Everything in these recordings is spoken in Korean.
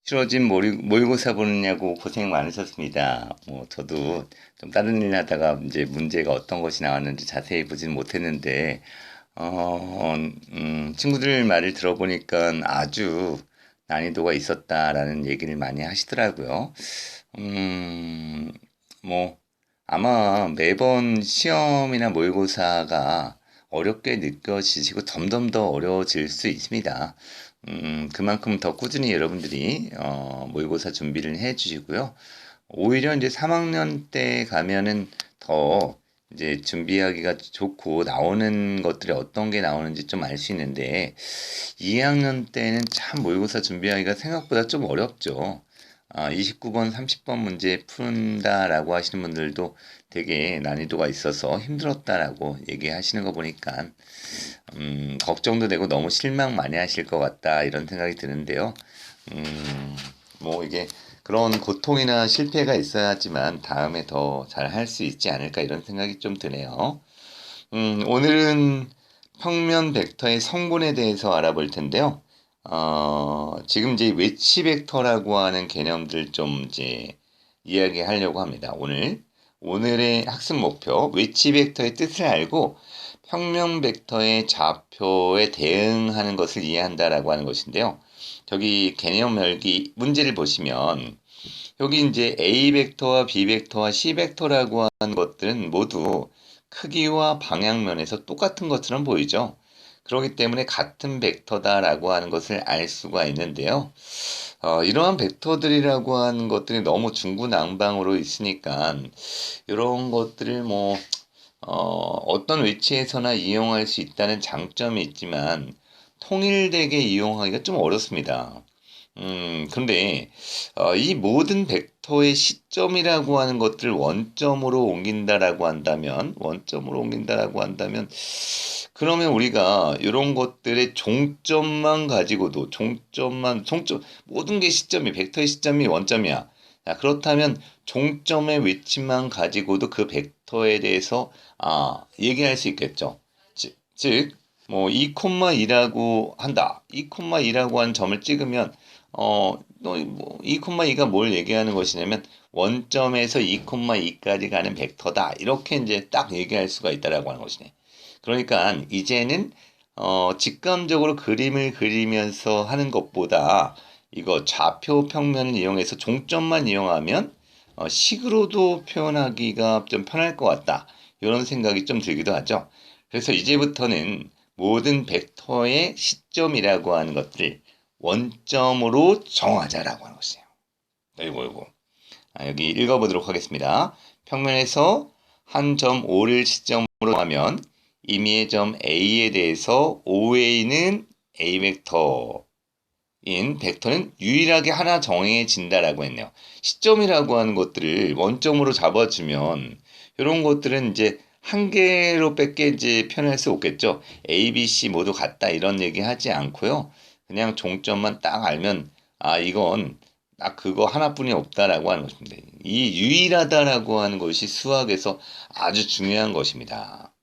싫어진 모의고사 보느냐고 고생 많으셨습니다. 저도 좀 다른 일 하다가 이제 문제가 어떤 것이 나왔는지 자세히 보지는 못했는데, 친구들 말을 들어보니까 아주 난이도가 있었다라는 얘기를 많이 하시더라고요. 음, 뭐, 아마 매번 시험이나 모의고사가 어렵게 느껴지시고 점점 더 어려워질 수 있습니다. 그만큼 더 꾸준히 여러분들이 모의고사 준비를 해 주시고요. 오히려 이제 3학년 때 가면은 더 이제 준비하기가 좋고 나오는 것들이 어떤 게 나오는지 좀 알 수 있는데 2학년 때는 참 모의고사 준비하기가 생각보다 좀 어렵죠. 29번, 30번 문제 푼다라고 하시는 분들도 되게 난이도가 있어서 힘들었다라고 얘기하시는 거 보니까 걱정도 되고 너무 실망 많이 하실 것 같다 이런 생각이 드는데요. 이게 그런 고통이나 실패가 있어야지만 다음에 더 잘 할 수 있지 않을까 이런 생각이 좀 드네요. 오늘은 평면 벡터의 성분에 대해서 알아볼 텐데요. 지금 이제 외치 벡터라고 하는 개념들 좀 이제 이야기하려고 합니다. 오늘의 학습 목표, 외치 벡터의 뜻을 알고 평면 벡터의 좌표에 대응하는 것을 이해한다라고 하는 것인데요. 저기 개념 열기 문제를 보시면 여기 이제 A 벡터와 B 벡터와 C 벡터라고 하는 것들은 모두 크기와 방향면에서 똑같은 것처럼 보이죠. 그렇기 때문에 같은 벡터다라고 하는 것을 알 수가 있는데요. 이러한 벡터들이라고 하는 것들이 너무 중구난방으로 있으니까 이런 것들을 어떤 위치에서나 이용할 수 있다는 장점이 있지만 통일되게 이용하기가 좀 어렵습니다. 근데 이 모든 벡터의 시점이라고 하는 것들을 원점으로 옮긴다라고 한다면 그러면 우리가 이런 것들의 종점만 가지고도 종점 모든 게 시점이 벡터의 시점이 원점이야. 자, 그렇다면 종점의 위치만 가지고도 그 벡터에 대해서 얘기할 수 있겠죠. 즉 2,2라고 한다. 2,2라고 한 점을 찍으면 2,2가 뭘 얘기하는 것이냐면 원점에서 2,2까지 가는 벡터다. 이렇게 이제 딱 얘기할 수가 있다라고 하는 것이네. 그러니까 이제는 직감적으로 그림을 그리면서 하는 것보다 이거 좌표 평면을 이용해서 종점만 이용하면 식으로도 표현하기가 좀 편할 것 같다. 이런 생각이 좀 들기도 하죠. 그래서 이제부터는 모든 벡터의 시점이라고 하는 것들을 원점으로 정하자라고 하는 것이에요. 이거. 여기 읽어보도록 하겠습니다. 평면에서 한 점 O를 시점으로 하면 임의의 점 A에 대해서 OA는 A 벡터인 벡터는 유일하게 하나 정해진다라고 했네요. 시점이라고 하는 것들을 원점으로 잡아주면 이런 것들은 이제 한 개로밖에 이제 표현할 수 없겠죠. A, B, C 모두 같다 이런 얘기 하지 않고요. 그냥 종점만 딱 알면 이건 딱 그거 하나뿐이 없다라고 하는 것입니다. 이 유일하다라고 하는 것이 수학에서 아주 중요한 것입니다.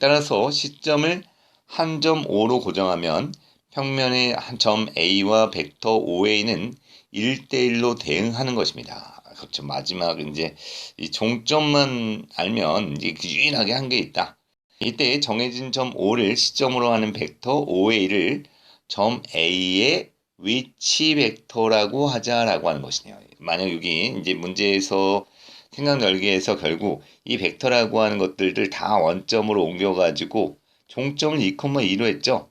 따라서 시점을 한 점 O로 고정하면 평면의 한 점 A와 벡터 OA는 1대1로 대응하는 것입니다. 그렇죠. 마지막 이제 이 종점만 알면 이제 유일하게 한 게 있다. 이때 정해진 점 O를 시점으로 하는 벡터 OA를 점 A의 위치 벡터라고 하자라고 하는 것이네요. 만약 여기 이제 문제에서 생각 열기에서 결국 이 벡터라고 하는 것들을 다 원점으로 옮겨가지고 종점을 2,2로 했죠.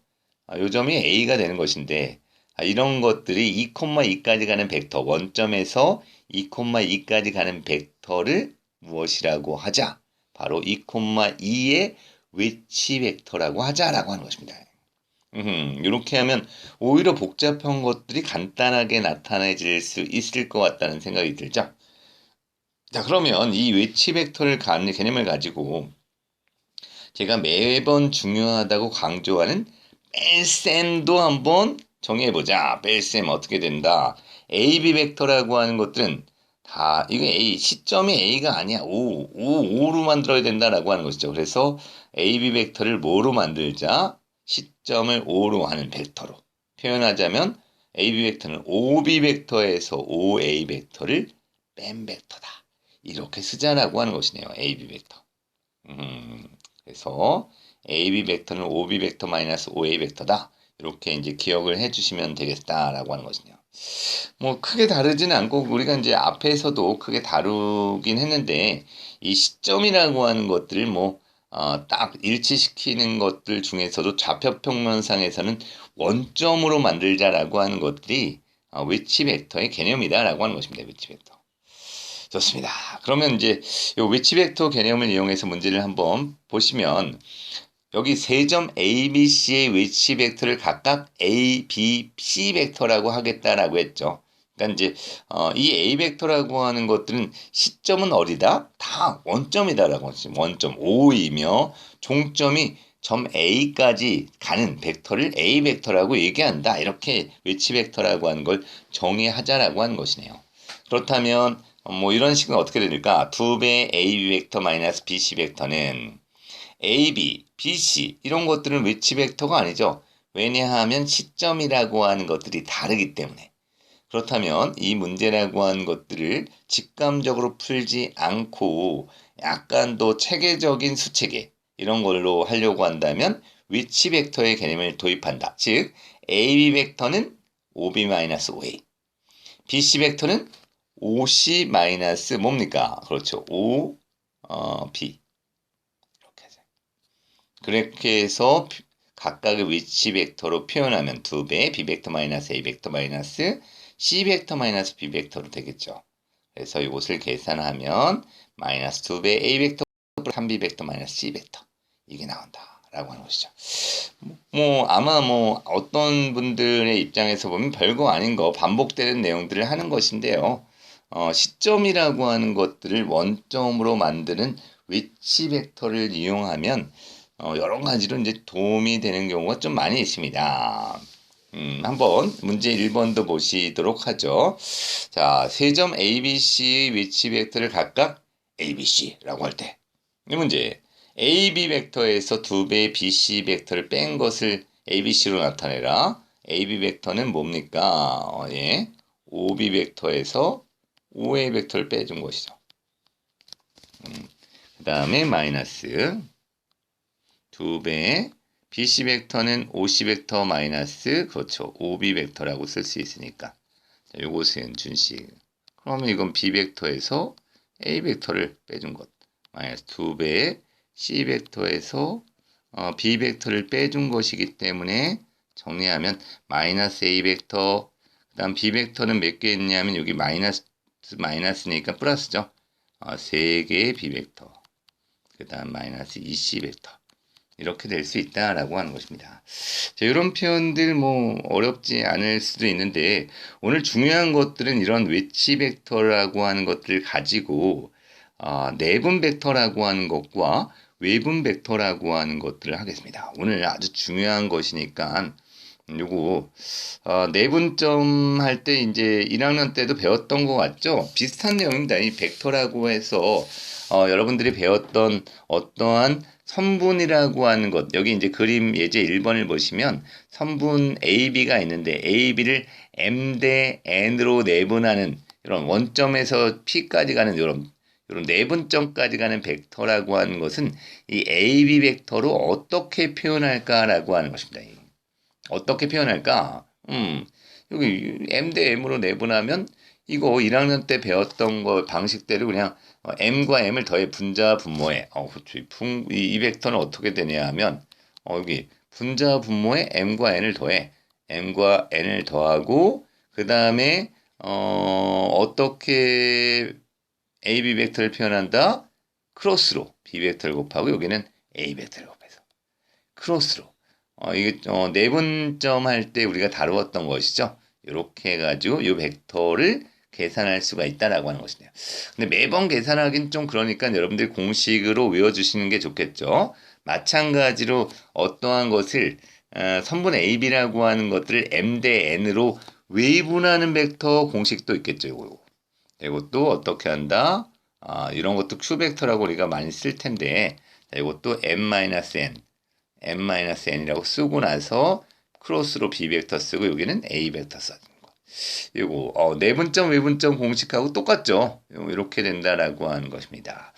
요 점이 A가 되는 것인데 이런 것들이 2,2까지 가는 벡터 원점에서 2,2까지 가는 벡터를 무엇이라고 하자? 바로 2,2의 위치 벡터라고 하자라고 하는 것입니다. 이렇게 하면 오히려 복잡한 것들이 간단하게 나타내질 수 있을 것 같다는 생각이 들죠. 자, 그러면 이 위치 벡터를 갖는 개념을 가지고 제가 매번 중요하다고 강조하는 뺄셈도 한번 정의해보자. 뺄셈 어떻게 된다. AB 벡터라고 하는 것들은 다 이거 A 시점이 A가 아니야. 5로 만들어야 된다라고 하는 것이죠. 그래서 AB 벡터를 뭐로 만들자? 시점을 5로 하는 벡터로 표현하자면 AB 벡터는 OB 벡터에서 OA 벡터를 뺀 벡터다. 이렇게 쓰자라고 하는 것이네요. AB 벡터. 그래서 AB 벡터는 OB 벡터 마이너스 OA 벡터다. 이렇게 이제 기억을 해주시면 되겠다라고 하는 것이네요. 뭐 크게 다르지는 않고 우리가 이제 앞에서도 크게 다루긴 했는데 이 시점이라고 하는 것들을 딱 일치시키는 것들 중에서도 좌표평면상에서는 원점으로 만들자라고 하는 것들이 위치 벡터의 개념이다라고 하는 것입니다. 위치 벡터. 좋습니다. 그러면 이제 이 위치 벡터 개념을 이용해서 문제를 한번 보시면 여기 세 점 A, B, C의 위치 벡터를 각각 A, B, C 벡터라고 하겠다라고 했죠. 그러니까 이제 이 A 벡터라고 하는 것들은 시점은 어디다? 다 원점이다라고 했죠. 원점 O이며 종점이 점 A까지 가는 벡터를 A 벡터라고 얘기한다. 이렇게 위치 벡터라고 하는 걸 정의하자라고 하는 것이네요. 그렇다면 뭐 이런 식은 어떻게 됩니까? 2배 AB 벡터 마이너스 BC 벡터는 AB, BC 이런 것들은 위치 벡터가 아니죠. 왜냐하면 시점이라고 하는 것들이 다르기 때문에. 그렇다면 이 문제라고 하는 것들을 직감적으로 풀지 않고 약간 더 체계적인 수체계 이런 걸로 하려고 한다면 위치 벡터의 개념을 도입한다. 즉 AB 벡터는 OB-OA, BC 벡터는 OC- 뭡니까? 그렇죠. O, B. 그렇게 해서 각각의 위치 벡터로 표현하면 2배 B 벡터 마이너스 A 벡터 마이너스 C 벡터 마이너스 B 벡터로 되겠죠. 그래서 이것을 계산하면 마이너스 2배 A 벡터 3B 벡터 마이너스 C 벡터 이게 나온다 라고 하는 것이죠. 아마 어떤 분들의 입장에서 보면 별거 아닌 거 반복되는 내용들을 하는 것인데요. 시점이라고 하는 것들을 원점으로 만드는 위치 벡터를 이용하면 여러 가지로 이제 도움이 되는 경우가 좀 많이 있습니다. 한번 문제 1번도 보시도록 하죠. 자, 세 점 ABC의 위치 벡터를 각각 ABC라고 할 때 이 문제 AB 벡터에서 2배의 BC 벡터를 뺀 것을 ABC로 나타내라. AB 벡터는 뭡니까? 예. OB 벡터에서 OA 벡터를 빼준 것이죠. 그 다음에 마이너스 2배 BC 벡터는 OC 벡터 마이너스 그렇죠. OB 벡터라고 쓸 수 있으니까 이것은 준식. 그러면 이건 B 벡터에서 A 벡터를 빼준 것. 마이너스 2배 C 벡터에서 B 벡터를 빼준 것이기 때문에 정리하면 마이너스 A 벡터 그 다음 B 벡터는 몇 개 있냐면 여기 마이너스니까 플러스죠. 3개의 B 벡터 그 다음 마이너스 2C 벡터 이렇게 될 수 있다라고 하는 것입니다. 자, 이런 표현들 어렵지 않을 수도 있는데 오늘 중요한 것들은 이런 위치 벡터라고 하는 것들을 가지고 내분 벡터라고 하는 것과 외분 벡터라고 하는 것들을 하겠습니다. 오늘 아주 중요한 것이니까 요거 내분점 할 때 이제 1학년 때도 배웠던 것 같죠? 비슷한 내용입니다. 이 벡터라고 해서 여러분들이 배웠던 어떠한 선분이라고 하는 것 여기 이제 그림 예제 1번을 보시면 선분 AB가 있는데 AB를 M 대 N으로 내분하는 이런 원점에서 P까지 가는 이런 내분점까지 가는 벡터라고 하는 것은 이 AB 벡터로 어떻게 표현할까라고 하는 것입니다. 어떻게 표현할까? 여기 M 대 M으로 내분하면 이거 1학년 때 배웠던 거 방식대로 그냥 M과 M을 더해 분자 분모에 이 벡터는 어떻게 되냐 하면 여기 분자 분모에 M과 N을 더해 M과 N을 더하고 그 다음에 어떻게 AB 벡터를 표현한다? 크로스로 B 벡터를 곱하고 여기는 A 벡터를 곱해서 크로스로 이게 내분점 할 때 우리가 다루었던 것이죠. 이렇게 해가지고 이 벡터를 계산할 수가 있다라고 하는 것이네요. 근데 매번 계산하긴 좀 그러니까 여러분들이 공식으로 외워주시는 게 좋겠죠. 마찬가지로 어떠한 것을 선분 AB라고 하는 것들을 M 대 N으로 외분하는 벡터 공식도 있겠죠. 이것도 어떻게 한다? 이런 것도 Q 벡터라고 우리가 많이 쓸 텐데 이것도 M-N, M-N이라고 쓰고 나서 크로스로 B 벡터 쓰고 여기는 A 벡터 써주는 거. 이거 내분점 외분점 공식하고 똑같죠. 이렇게 된다라고 하는 것입니다.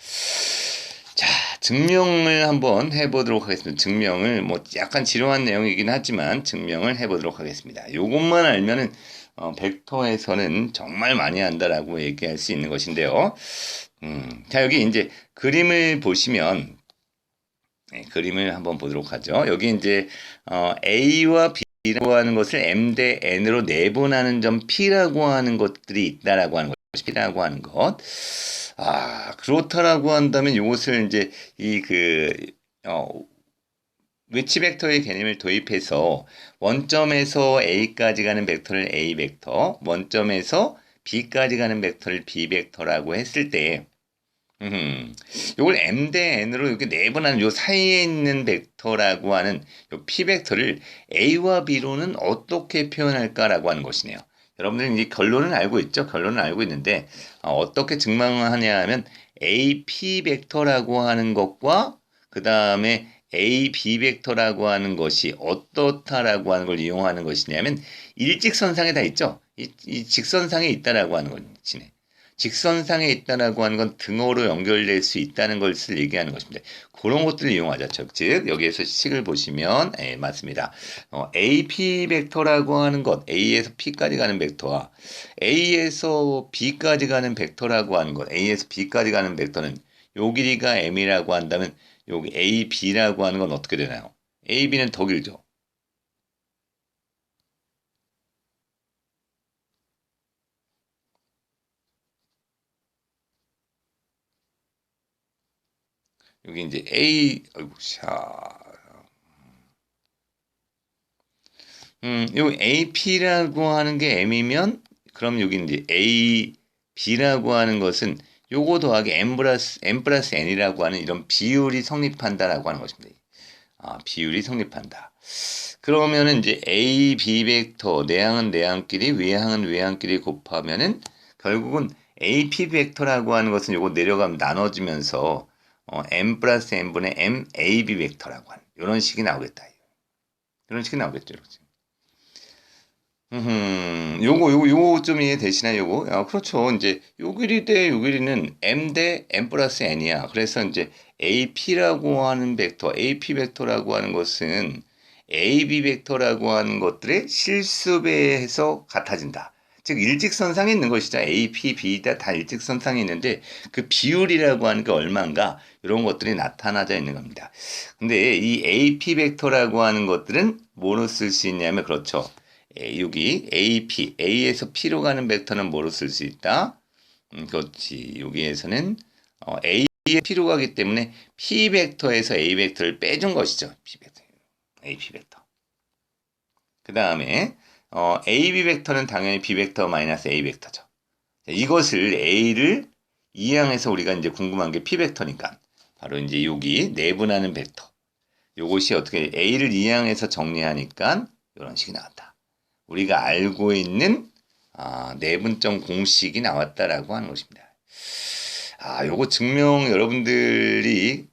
자, 증명을 한번 해보도록 하겠습니다. 증명을 뭐 약간 지루한 내용이긴 하지만 증명을 해보도록 하겠습니다. 요것만 알면은 벡터에서는 정말 많이 한다라고 얘기할 수 있는 것인데요. 자, 여기 이제 그림을 보시면 그림을 한번 보도록 하죠. 여기 이제 A와 B라고 하는 것을 M 대 N으로 내분하는 점 P라고 하는 것들이 있다라고 하는 것, P라고 하는 것. 그렇다라고 한다면 이것을 이제 위치 벡터의 개념을 도입해서 원점에서 A까지 가는 벡터를 A 벡터, 원점에서 B까지 가는 벡터를 B 벡터라고 했을 때 요걸 M 대 N으로 이렇게 내분하는 요 사이에 있는 벡터라고 하는 요 P 벡터를 A와 B로는 어떻게 표현할까라고 하는 것이네요. 여러분들은 이 결론은 알고 있죠? 결론은 알고 있는데 어떻게 증명하냐 하면 AP 벡터라고 하는 것과 그 다음에 AB 벡터라고 하는 것이 어떻다라고 하는 걸 이용하는 것이냐면 일직선상에 다 있죠? 이 직선상에 있다라고 하는 것이네. 직선상에 있다라고 하는 건 등호로 연결될 수 있다는 것을 얘기하는 것입니다. 그런 것들을 이용하죠. 즉 여기에서 식을 보시면 맞습니다. AP 벡터라고 하는 것, A에서 P까지 가는 벡터와 A에서 B까지 가는 벡터라고 하는 것, A에서 B까지 가는 벡터는 요 길이가 M이라고 한다면 여기 AB라고 하는 건 어떻게 되나요? AB는 더 길죠. 여기 이제 아이고, 요 AP라고 하는 게 M이면, 그럼 여기 이제 AB라고 하는 것은 요거 더하기 M 플러스 N이라고 하는 이런 비율이 성립한다라고 하는 것입니다. 비율이 성립한다. 그러면은 이제 A, B 벡터, 내항은 내항끼리, 외항은 외항끼리 곱하면은 결국은 AP 벡터라고 하는 것은 요거 내려가면 나눠지면서 M 플러스 N분의 M AB 벡터라고 하는 이런 식이 나오겠다. 이런 식이 나오겠죠. 그렇지? 요거 좀 이해되시나요? 요거? 그렇죠. 이제 요 길이 대 요 길이는 M 대 M 플러스 N이야. 그래서 이제 AP라고 하는 벡터, AP 벡터라고 하는 것은 AB 벡터라고 하는 것들의 실수배에서 같아진다. 즉 일직선상에 있는 것이죠. A, P, B 다 일직선상에 있는데 그 비율이라고 하는 게 얼마인가 이런 것들이 나타나져 있는 겁니다. 근데 이 AP 벡터라고 하는 것들은 뭐로 쓸 수 있냐면 그렇죠. 여기 AP, A에서 P로 가는 벡터는 뭐로 쓸 수 있다? 그렇지. 여기에서는 A에 P로 가기 때문에 P 벡터에서 A 벡터를 빼준 것이죠. P 벡터, AP 벡터. 그 다음에 AB 벡터는 당연히 B 벡터 마이너스 A 벡터죠. 이것을 A를 이항해서 우리가 이제 궁금한 게 P 벡터니까 바로 이제 여기 내분하는 벡터. 요것이 어떻게 A를 이항해서 정리하니까 이런 식이 나왔다. 우리가 알고 있는 내분점 공식이 나왔다라고 하는 것입니다. 요거 증명 여러분들이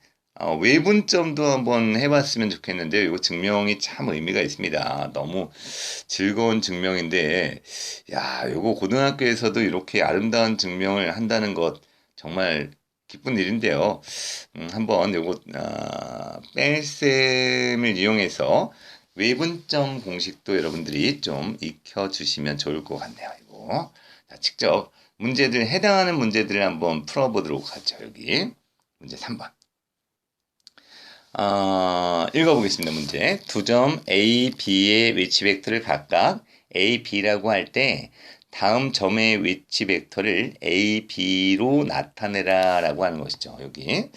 외분점도 한번 해봤으면 좋겠는데요. 이거 증명이 참 의미가 있습니다. 너무 즐거운 증명인데, 요거 고등학교에서도 이렇게 아름다운 증명을 한다는 것 정말 기쁜 일인데요. 한번 요거 뺄셈을 이용해서 외분점 공식도 여러분들이 좀 익혀주시면 좋을 것 같네요. 이거 직접 문제들 해당하는 문제들을 한번 풀어보도록 하죠. 여기 문제 3번. 읽어보겠습니다. 문제. 두 점 A, B의 위치 벡터를 각각 A, B라고 할 때 다음 점의 위치 벡터를 A, B로 나타내라 라고 하는 것이죠. 여기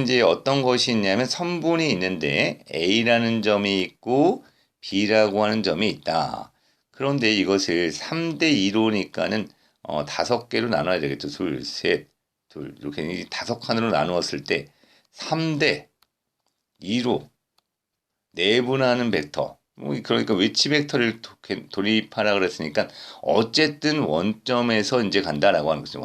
이제 어떤 것이 있냐면 선분이 있는데 A라는 점이 있고 B라고 하는 점이 있다. 그런데 이것을 3대 2로니까는 5개로 나눠야 되겠죠. 둘, 셋, 둘 이렇게 5칸으로 나누었을 때 3대 2로 내분하는 벡터. 그러니까 위치 벡터를 돌입하라 그랬으니까 어쨌든 원점에서 이제 간다라고 하는 거죠.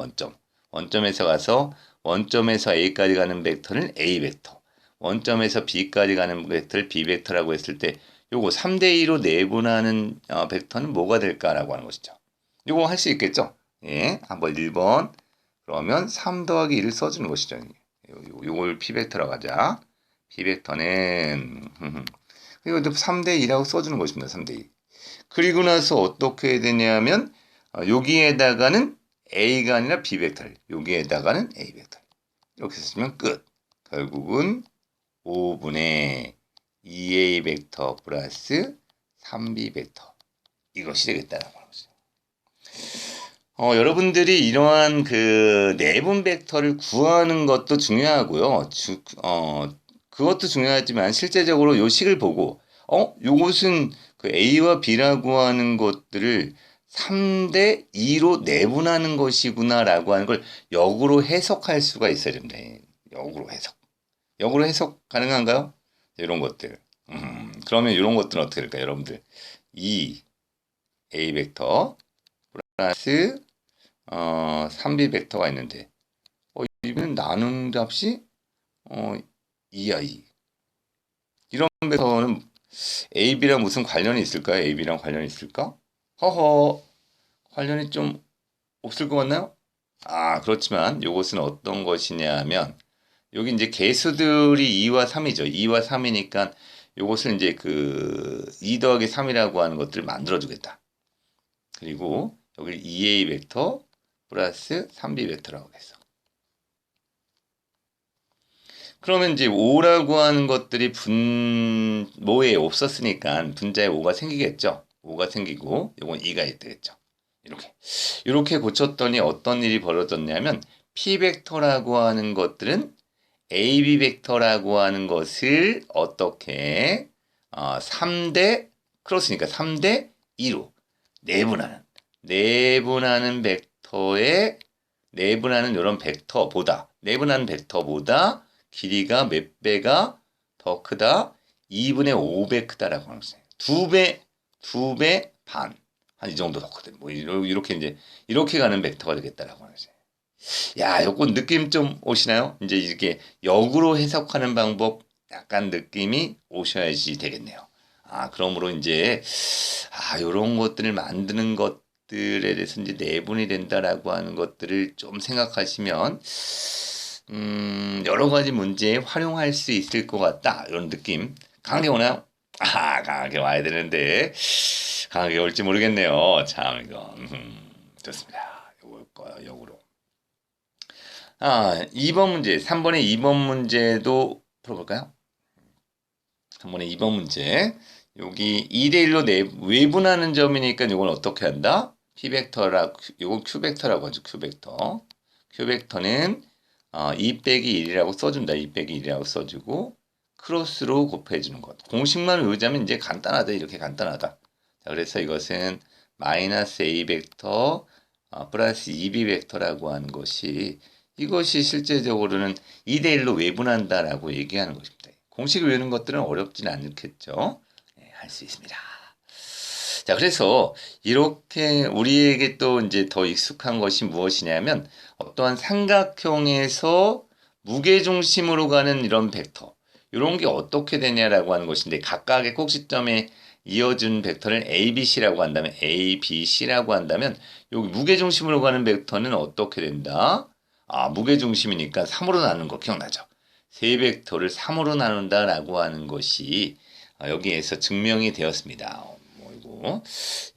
원점에서 가서 원점에서 A까지 가는 벡터는 A 벡터. 원점에서 B까지 가는 벡터를 B 벡터라고 했을 때 요거 3대2로 내분하는 벡터는 뭐가 될까라고 하는 것이죠. 요거 할 수 있겠죠? 예, 한번 1번. 그러면 3 더하기 1을 써주는 것이죠. 요걸 P벡터라고 하자. P벡터는 그리고 3대2라고 써주는 것입니다. 3대2. 그리고 나서 어떻게 해야 되냐면 여기에다가는 A가 아니라 B벡터를, 여기에다가는 A벡터 이렇게 쓰시면 끝. 결국은 5분의 2A 벡터 플러스 3B 벡터 이것이 되겠다라고 하는 거죠. 여러분들이 이러한 그 내분 벡터를 구하는 것도 중요하고요. 그것도 중요하지만 실제적으로 요 식을 보고 요것은 그 A와 B라고 하는 것들을 3대2로 내분하는 것이구나라고 하는 걸 역으로 해석할 수가 있어야 됩니다. 역으로 해석. 역으로 해석 가능한가요? 이런 것들. 그러면 이런 것들은 어떻게 될까요? 여러분들 2A 벡터 플러스 3B 벡터가 있는데 이거는 나누는 값이 2야 2. 이런 벡터는 AB랑 무슨 관련이 있을까요? AB랑 관련이 있을까? 허허, 관련이 좀 없을 것 같나요? 그렇지만 이것은 어떤 것이냐면 여기 이제 개수들이 2와 3이죠. 2와 3이니까 이것을 이제 그 2 더하기 3이라고 하는 것들을 만들어 주겠다. 그리고 여기 2A 벡터 플러스 3B 벡터라고 했어. 그러면 이제 5라고 하는 것들이 뭐에 없었으니까 분자에 5가 생기겠죠. 5가 생기고 이건 2가 되겠죠. 이렇게 고쳤더니 어떤 일이 벌어졌냐면 P 벡터라고 하는 것들은 AB 벡터라고 하는 것을 어떻게 3대 크로스니까 3대 2로 내분하는 벡터의 내분하는 이런 내분하는 벡터보다 길이가 몇 배가 더 크다? 2분의 5배 크다라고 하는 거예요. 2배 반. 한 이 정도 더 크다. 뭐 이렇게 이제 이렇게 가는 벡터가 되겠다라고 하는 거예요. 야, 요거 느낌 좀 오시나요? 이제 이렇게 역으로 해석하는 방법 약간 느낌이 오셔야지 되겠네요. 그러므로 이제 요런 것들을 만드는 것들에 대해서 이제 내분이 된다라고 하는 것들을 좀 생각하시면 여러 가지 문제에 활용할 수 있을 것 같다. 이런 느낌. 강하게 오나요? 강하게 와야 되는데 강하게 올지 모르겠네요. 참 이거 좋습니다. 이거 올 거야 역으로. 2번 문제, 3번의 2번 문제도 풀어볼까요? 3번의 2번 문제. 여기 2대1로 외분하는 점이니까 이건 어떻게 한다? 이건 Q벡터라고 하죠. Q벡터. Q벡터는 2 빼기 1이라고 써준다. 2 빼기 1이라고 써주고 크로스로 곱해주는 것. 공식만 외우자면 이제 간단하다. 이렇게 간단하다. 자, 그래서 이것은 마이너스 A 벡터 플러스 2B 벡터라고 하는 것이 이것이 실제적으로는 2대1로 외분한다라고 얘기하는 것입니다. 공식을 외우는 것들은 어렵지는 않겠죠. 네, 할 수 있습니다. 자, 그래서 이렇게 우리에게 또 이제 더 익숙한 것이 무엇이냐면 어떠한 삼각형에서 무게중심으로 가는 이런 벡터 이런 게 어떻게 되냐라고 하는 것인데 각각의 꼭지점에 이어준 벡터를 ABC라고 한다면 여기 무게중심으로 가는 벡터는 어떻게 된다? 무게중심이니까 3으로 나누는 거 기억나죠? 세 벡터를 3으로 나눈다라고 하는 것이 여기에서 증명이 되었습니다.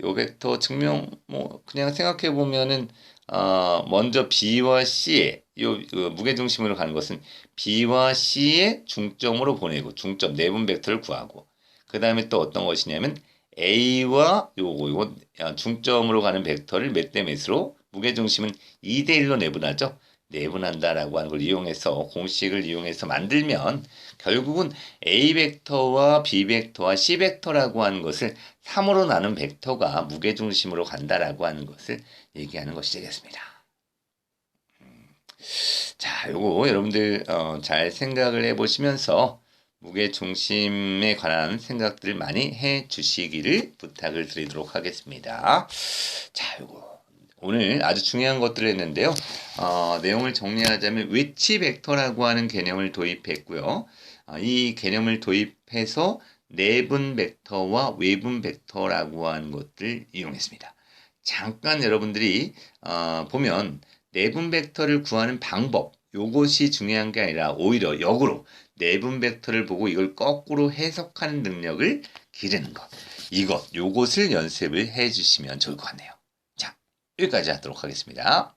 요 벡터 증명 그냥 생각해 보면은 먼저 B와 C의 무게중심으로 가는 것은 B와 C의 중점으로 보내고 중점 내분 벡터를 구하고 그 다음에 또 어떤 것이냐면 A와 요거 중점으로 가는 벡터를 몇 대 몇으로 무게중심은 2대1로 내분하죠. 내분한다라고 하는 걸 이용해서 공식을 이용해서 만들면 결국은 A 벡터와 B 벡터와 C 벡터라고 하는 것을 3으로 나눈 벡터가 무게중심으로 간다라고 하는 것을 얘기하는 것이 되겠습니다. 자, 요거 여러분들 잘 생각을 해보시면서 무게중심에 관한 생각들을 많이 해 주시기를 부탁을 드리도록 하겠습니다. 자, 요거 오늘 아주 중요한 것들을 했는데요. 내용을 정리하자면 위치 벡터라고 하는 개념을 도입했고요. 이 개념을 도입해서 내분 벡터와 외분 벡터라고 하는 것들 이용했습니다. 잠깐 여러분들이 보면 내분 벡터를 구하는 방법 요것이 중요한 게 아니라 오히려 역으로 내분 벡터를 보고 이걸 거꾸로 해석하는 능력을 기르는 것. 요것을 연습을 해 주시면 좋을 것 같네요. 자, 여기까지 하도록 하겠습니다.